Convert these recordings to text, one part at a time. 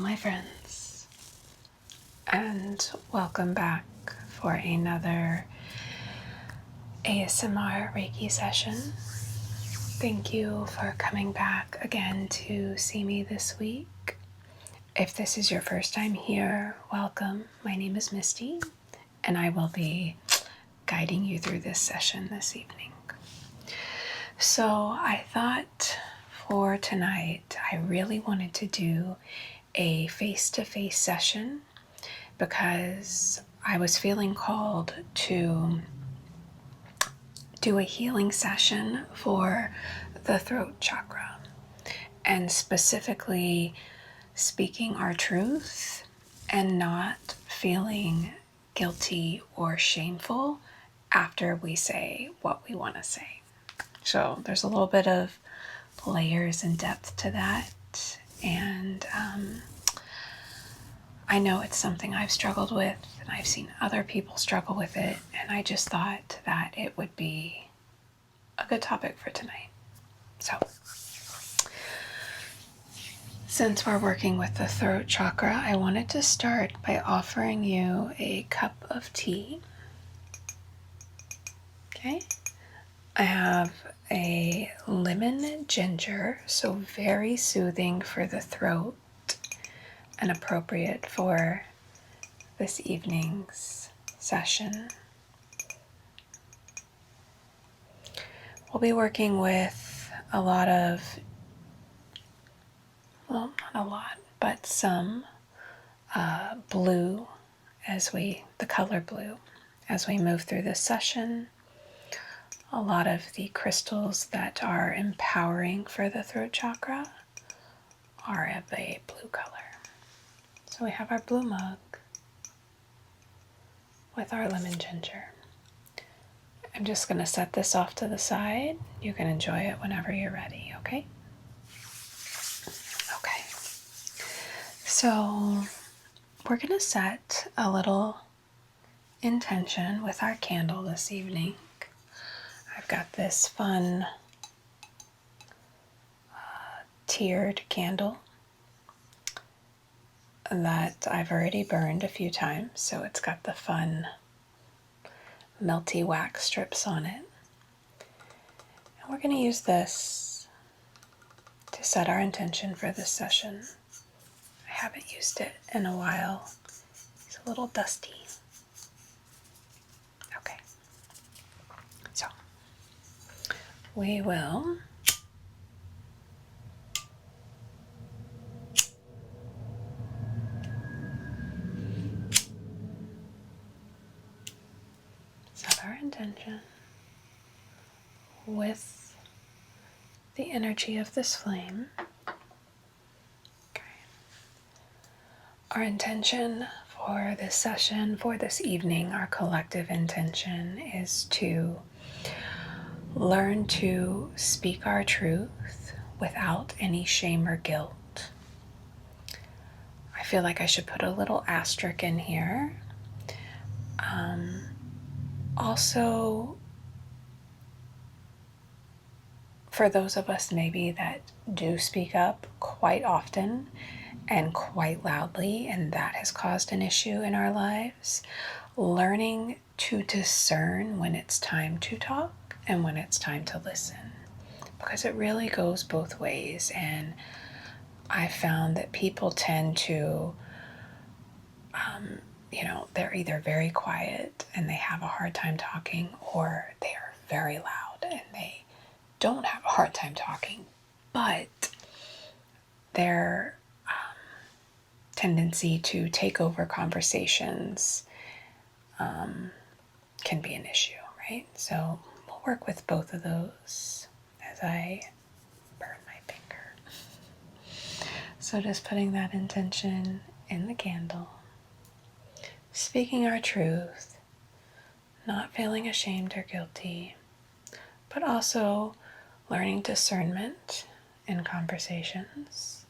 my friends, and welcome back for another ASMR Reiki session. Thank you for coming back again to see me this week. If this is your first time here, welcome. My name is Misty, and I will be guiding you through this session this evening. So I thought for tonight, I really wanted to do a face-to-face session because I was feeling called to do a healing session for the throat chakra, and specifically speaking our truth and not feeling guilty or shameful after we say what we want to say. So there's a little bit of layers and depth to that, and I know it's something I've struggled with, and I've seen other people struggle with it, and I just thought that it would be a good topic for tonight. So, since we're working with the throat chakra, I wanted to start by offering you a cup of tea. Okay? I have a lemon ginger, so very soothing for the throat and appropriate for this evening's session. We'll be working with a lot of, well, not a lot, but some blue the color blue, as we move through this session. A lot of the crystals that are empowering for the throat chakra are of a blue color. So we have our blue mug with our lemon ginger. I'm just going to set this off to the side. You can enjoy it whenever you're ready, okay? Okay. So we're going to set a little intention with our candle this evening. I've got this fun tiered candle that I've already burned a few times, so it's got the fun melty wax strips on it. And we're going to use this to set our intention for this session. I haven't used it in a while. It's a little dusty. Okay. So we will set our intention with the energy of this flame. Okay. Our intention for this session, for this evening, our collective intention is to learn to speak our truth without any shame or guilt. I feel like I should put a little asterisk in here. Also, for those of us maybe that do speak up quite often and quite loudly, and that has caused an issue in our lives, learning to discern when it's time to talk and when it's time to listen, because it really goes both ways. And I found that people tend to they're either very quiet and they have a hard time talking, or they are very loud and they don't have a hard time talking, but their tendency to take over conversations can be an issue, right? So we'll work with both of those as I burn my finger. So just putting that intention in the candle. Speaking our truth, not feeling ashamed or guilty, but also learning discernment in conversations,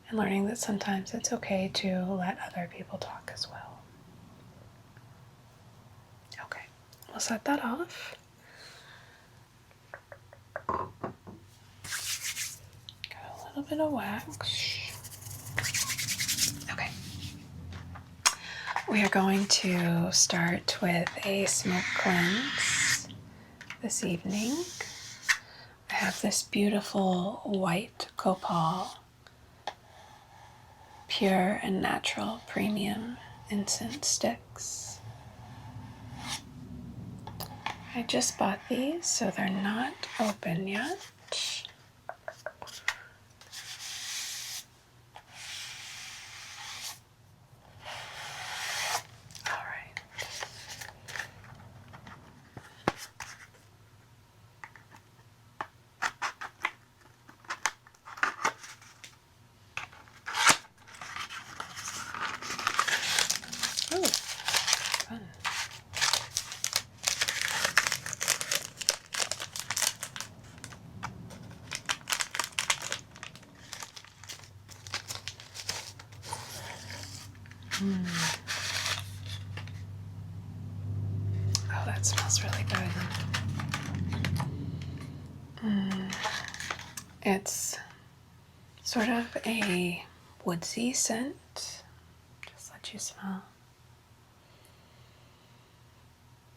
and learning that sometimes it's okay to let other people talk as well. Okay, we'll set that off. Got a little bit of wax. We are going to start with a smoke cleanse this evening. I have this beautiful white copal, pure and natural premium incense sticks. I just bought these, so they're not open yet. All right. Oh, fun. Oh, that smells really good. It's sort of a woodsy scent. Just let you smell.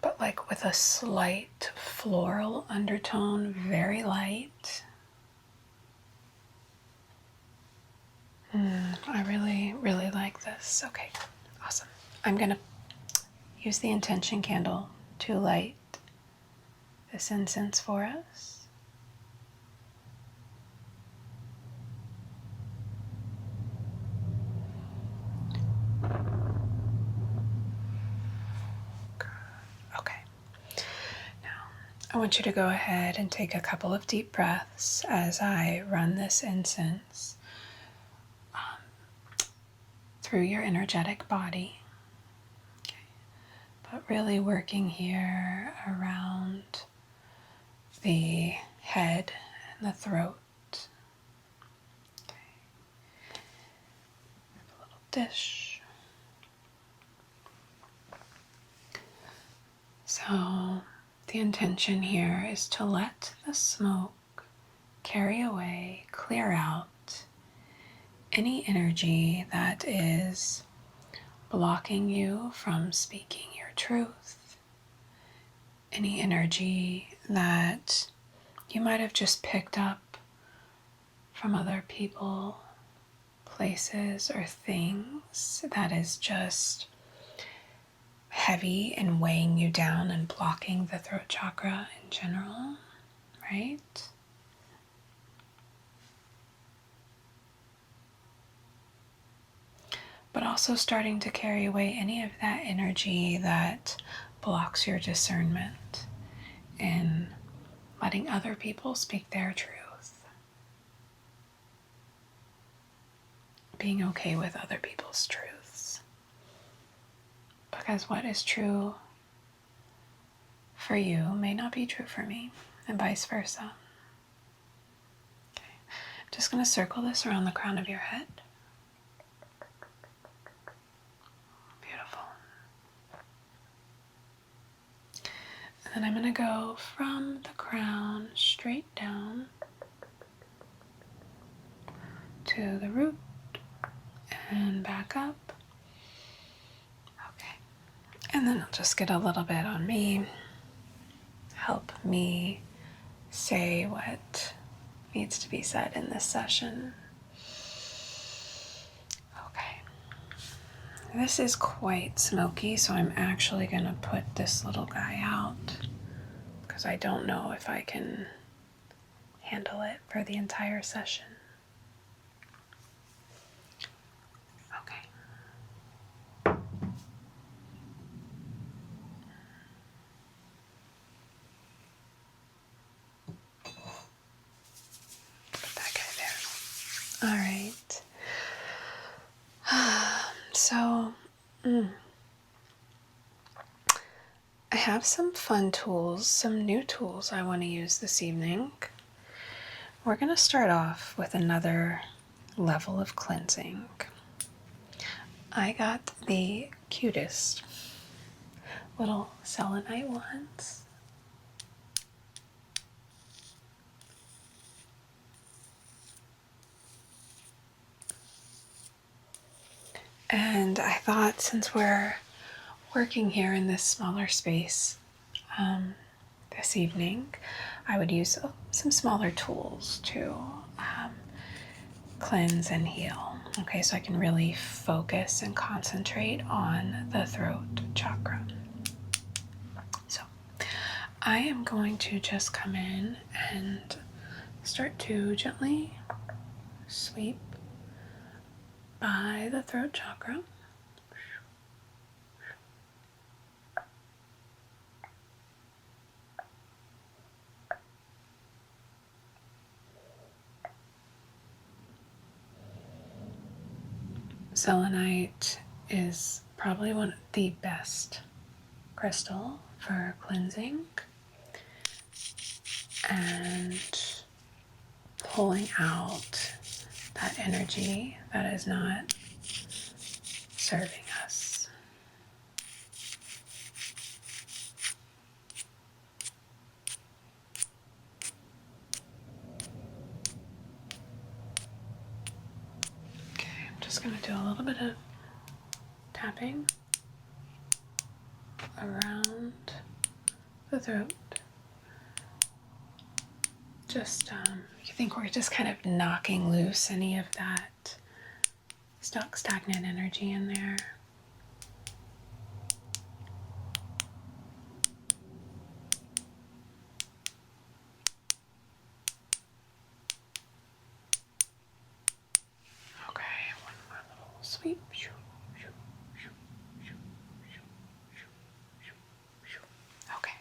But like with a slight floral undertone, very light. I really, really like this. Okay, awesome. I'm gonna use the intention candle to light this incense for us. Okay. Now, I want you to go ahead and take a couple of deep breaths as I run this incense through your energetic body. Okay. But really working here around the head and the throat. Okay. A little dish. So the intention here is to let the smoke carry away, clear out any energy that is blocking you from speaking your truth, any energy that you might have just picked up from other people, places, or things that is just heavy and weighing you down and blocking the throat chakra in general, right? But also starting to carry away any of that energy that blocks your discernment in letting other people speak their truth. Being okay with other people's truths. Because what is true for you may not be true for me, and vice versa. Okay. I'm just going to circle this around the crown of your head. And I'm going to go from the crown straight down to the root and back up. Okay. And then I'll just get a little bit on me. Help me say what needs to be said in this session. Okay. This is quite smoky, so I'm actually going to put this little guy out because I don't know if I can handle it for the entire session. Okay. Put that guy there. All right. So, I have some fun tools, some new tools I want to use this evening. We're going to start off with another level of cleansing. I got the cutest little selenite ones. And I thought, since we're working here in this smaller space this evening, I would use some smaller tools to cleanse and heal. Okay, so I can really focus and concentrate on the throat chakra. So I am going to just come in and start to gently sweep by the throat chakra. Selenite is probably one of the best crystal for cleansing and pulling out that energy that is not serving us. Okay, I'm just going to do a little bit of tapping around the throat. Just, you think we're just kind of knocking loose any of that stuck, stagnant energy in there. Okay, one more little sweep. Okay.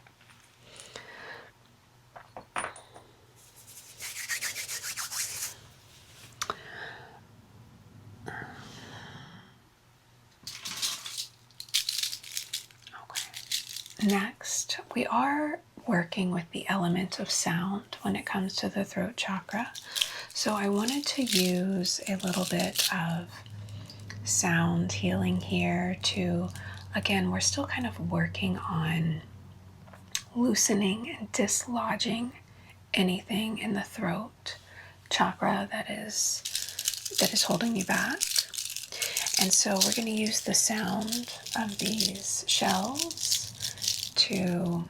Next, we are working with the element of sound when it comes to the throat chakra. So I wanted to use a little bit of sound healing here to, again, we're still kind of working on loosening and dislodging anything in the throat chakra that is holding you back. And so we're going to use the sound of these shells to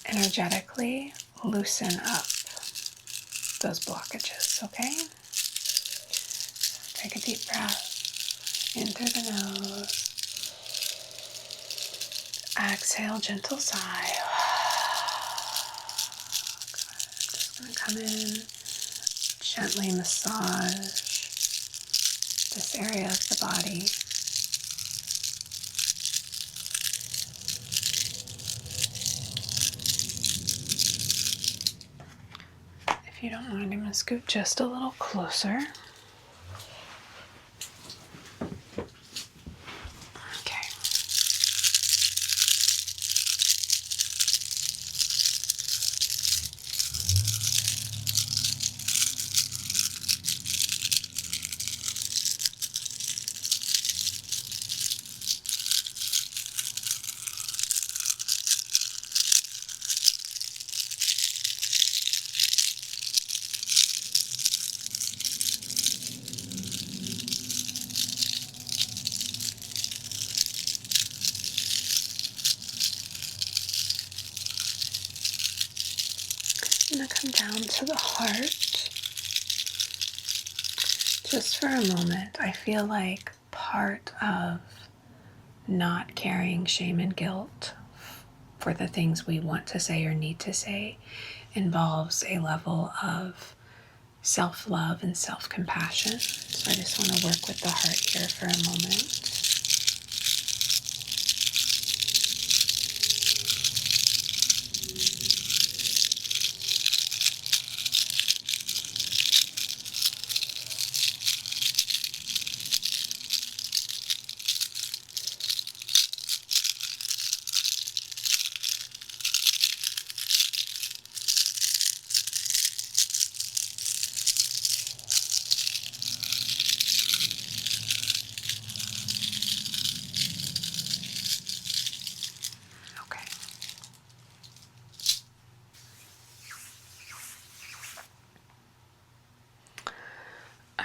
energetically loosen up those blockages, okay? Take a deep breath in through the nose. Exhale, gentle sigh. Good. I'm just going to come in, gently massage this area of the body. If you don't mind, I'm going to scoot just a little closer. Okay. I'm going to come down to the heart. Just for a moment, I feel like part of not carrying shame and guilt for the things we want to say or need to say involves a level of self-love and self-compassion. So I just want to work with the heart here for a moment.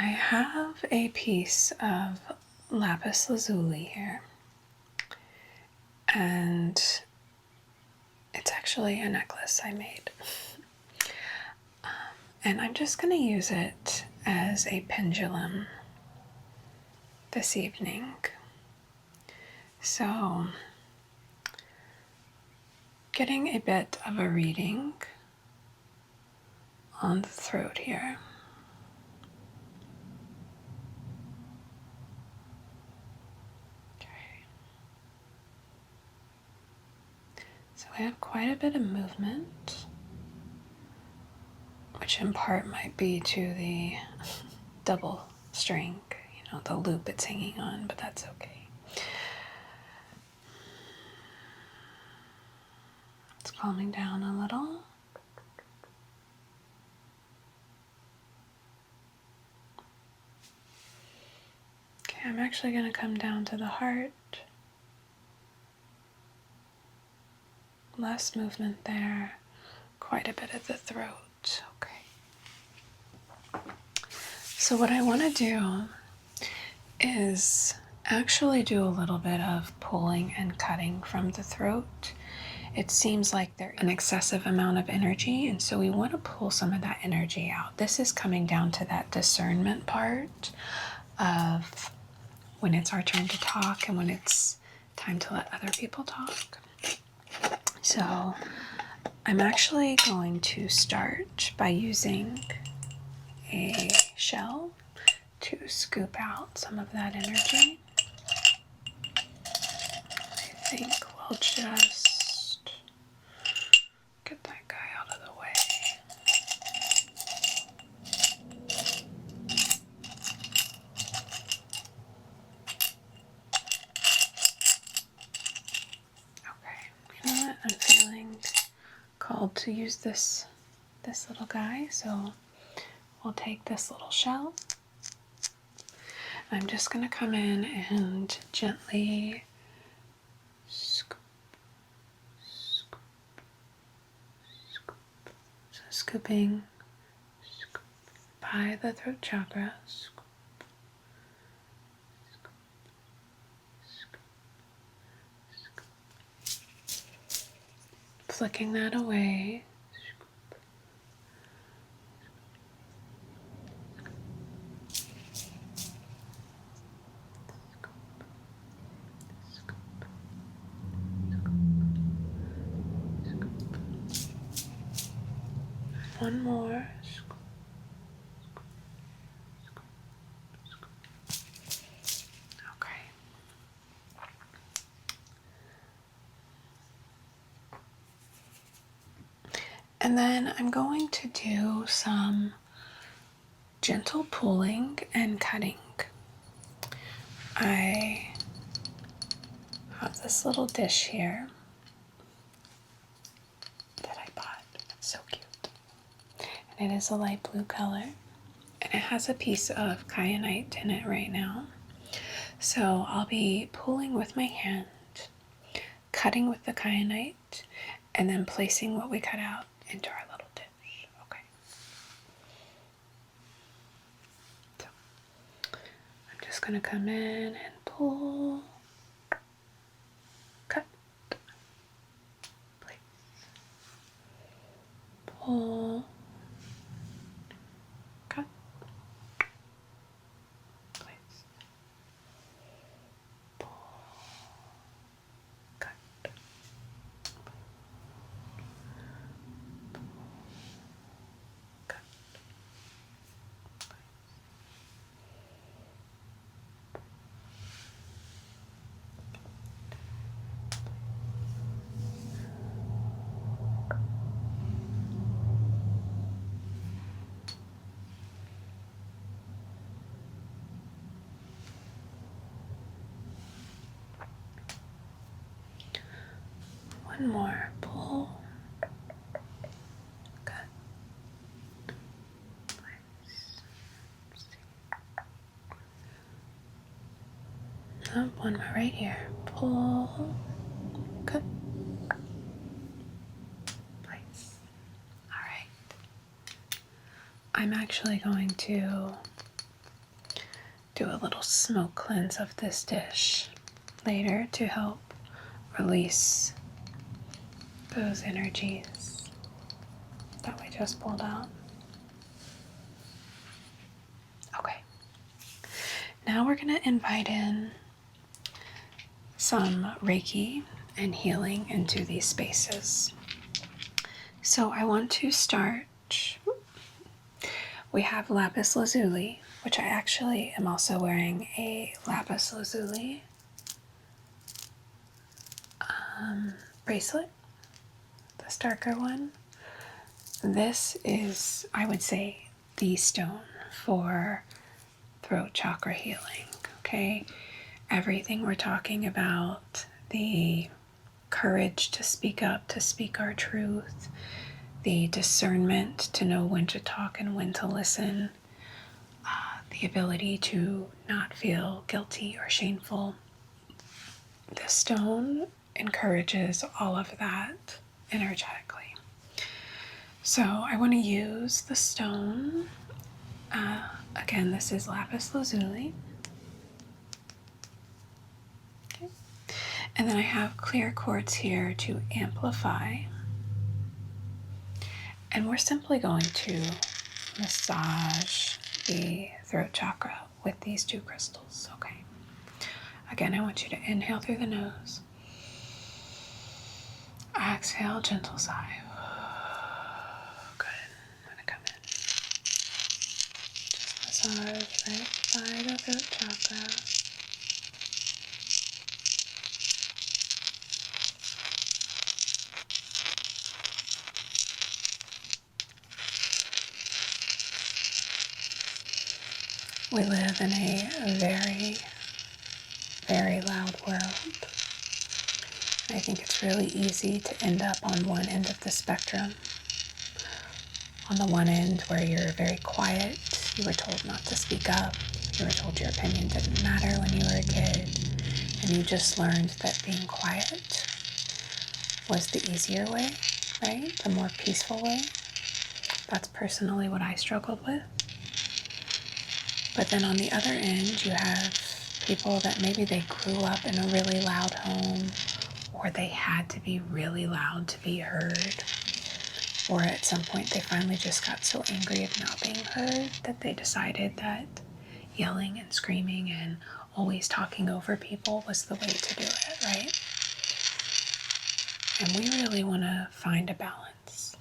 I have a piece of Lapis Lazuli here, and it's actually a necklace I made. And I'm just going to use it as a pendulum this evening. So, getting a bit of a reading on the throat here. Okay. So we have quite a bit of movement, which in part might be to the double string, the loop it's hanging on, but that's okay. It's calming down a little. Okay, I'm actually going to come down to the heart. Less movement there, quite a bit of the throat. Okay. So what I want to do is actually do a little bit of pulling and cutting from the throat. It seems like there's an excessive amount of energy, and so we want to pull some of that energy out. This is coming down to that discernment part of when it's our turn to talk and when it's time to let other people talk. So I'm actually going to start by using a shell to scoop out some of that energy. I think we'll just get that guy out of the way. Okay, you know what? I'm feeling called to use this little guy, so we'll take this little shell. I'm just going to come in and gently scoop, scoop, scoop. So scooping, scoop by the throat chakra, scoop, scoop, scoop, scoop. Flicking that away. One more. Okay. And then I'm going to do some gentle pulling and cutting. I have this little dish here that I bought. It's so cute. And it is a light blue color. And it has a piece of Kyanite in it right now. So I'll be pulling with my hand, cutting with the Kyanite, and then placing what we cut out into our little dish. Okay. So I'm just going to come in and pull, cut, place, pull, cut, place, pull, cut, cut. One more, pull, cut, place. Oh, one more right here, pull, cut, place. All right. I'm actually going to do a little smoke cleanse of this dish later to help release those energies that we just pulled out. Okay. Now we're going to invite in some Reiki and healing into these spaces. So I want to start. We have Lapis Lazuli, which I actually am also wearing a Lapis Lazuli bracelet, this darker one. This is, I would say, the stone for throat chakra healing, okay? Everything we're talking about, the courage to speak up, to speak our truth, the discernment to know when to talk and when to listen, the ability to not feel guilty or shameful. The stone encourages all of that energetically. So I want to use the stone. Again, this is Lapis Lazuli. Okay. And then I have clear quartz here to amplify. And we're simply going to massage the throat chakra with these two crystals, okay? Again, I want you to inhale through the nose. Exhale, gentle sigh. Good. I'm gonna come in. Just massage right by the throat chakra. We live in a very, very loud world. I think it's really easy to end up on one end of the spectrum. On the one end where you're very quiet, you were told not to speak up, you were told your opinion didn't matter when you were a kid, and you just learned that being quiet was the easier way, right? The more peaceful way. That's personally what I struggled with. But then on the other end, you have people that maybe they grew up in a really loud home, or they had to be really loud to be heard, or at some point they finally just got so angry of not being heard that they decided that yelling and screaming and always talking over people was the way to do it, right? And we really want to find a balance.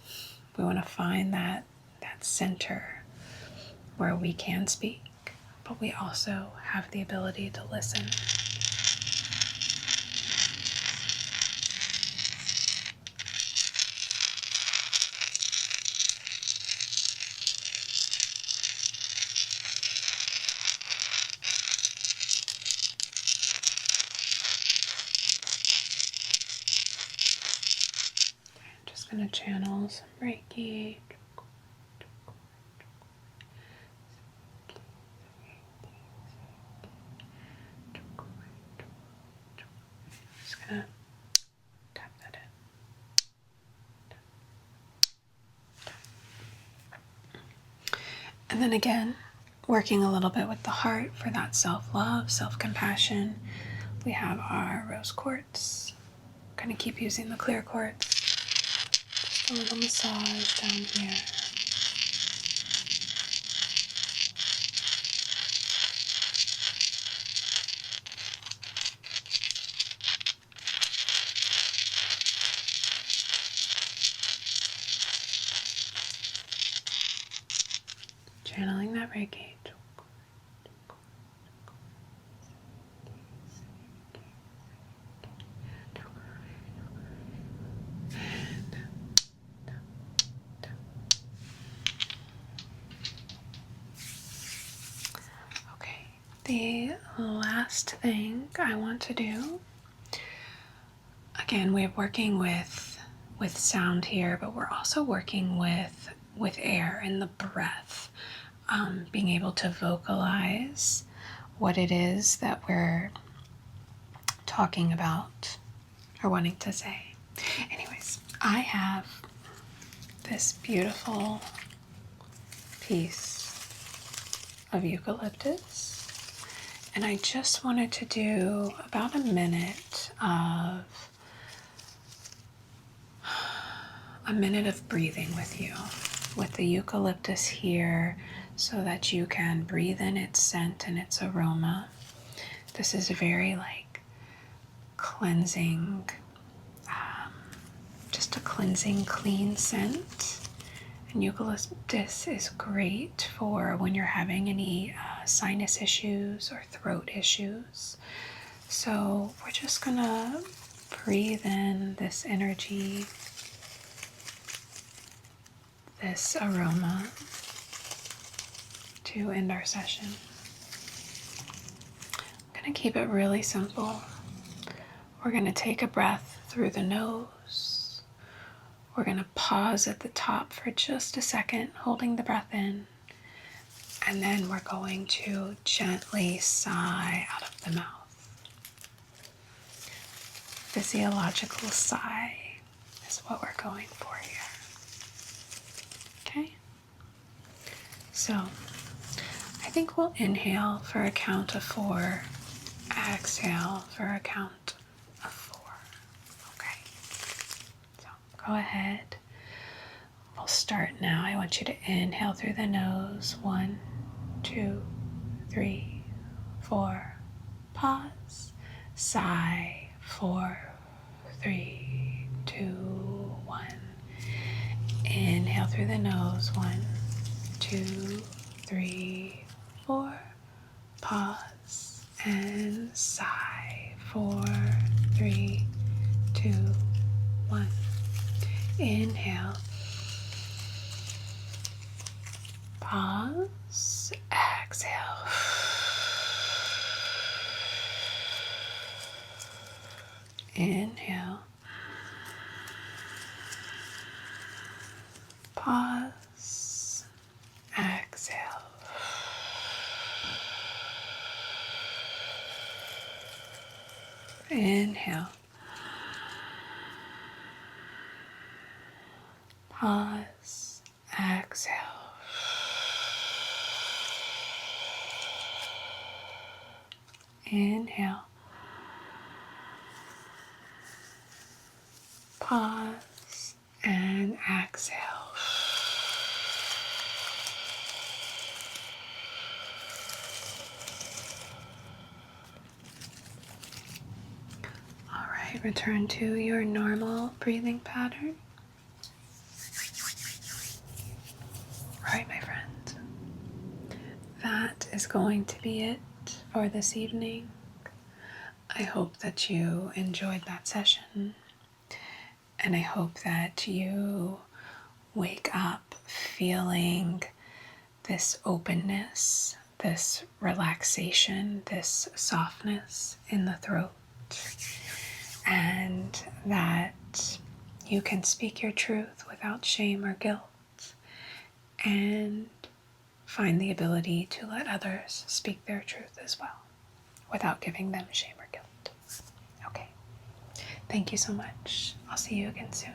We want to find that center where we can speak, but we also have the ability to listen. I'm just going to channel some Reiki. Tap that in. And then again, working a little bit with the heart for that self-love, self-compassion. We have our rose quartz. I'm going to keep using the clear quartz. Just a little massage down here. Channeling that Reiki. Okay, the last thing I want to do, again, we're working with sound here, but we're also working with air and the breath. Being able to vocalize what it is that we're talking about or wanting to say. Anyways, I have this beautiful piece of eucalyptus. And I just wanted to do about a minute of breathing with you, with the eucalyptus here, so that you can breathe in its scent and its aroma. This is a very cleansing, just a cleansing, clean scent. And eucalyptus is great for when you're having any sinus issues or throat issues. So we're just gonna breathe in this energy, this aroma, to end our session. I'm gonna keep it really simple. We're gonna take a breath through the nose. We're gonna pause at the top for just a second, holding the breath in. And then we're going to gently sigh out of the mouth. Physiological sigh is what we're going for here. Okay? So, I think we'll inhale for a count of 4, exhale for a count of 4. Okay? So, go ahead. We'll start now. I want you to inhale through the nose. 1, 2, 3, 4. Pause. Sigh. 4, 3, 2, 1. Inhale through the nose. 1, 2, 3, 4. Pause and sigh. 4, 3, 2, 1. Inhale. Pause. Exhale. Inhale. Pause. Exhale. Inhale. Pause. Exhale. Inhale. Pause and exhale. All right, return to your normal breathing pattern. All right, my friend. That is going to be it for this evening. I hope that you enjoyed that session, and I hope that you wake up feeling this openness, this relaxation, this softness in the throat, and that you can speak your truth without shame or guilt, and find the ability to let others speak their truth as well, without giving them shame or guilt. Okay. Thank you so much. I'll see you again soon.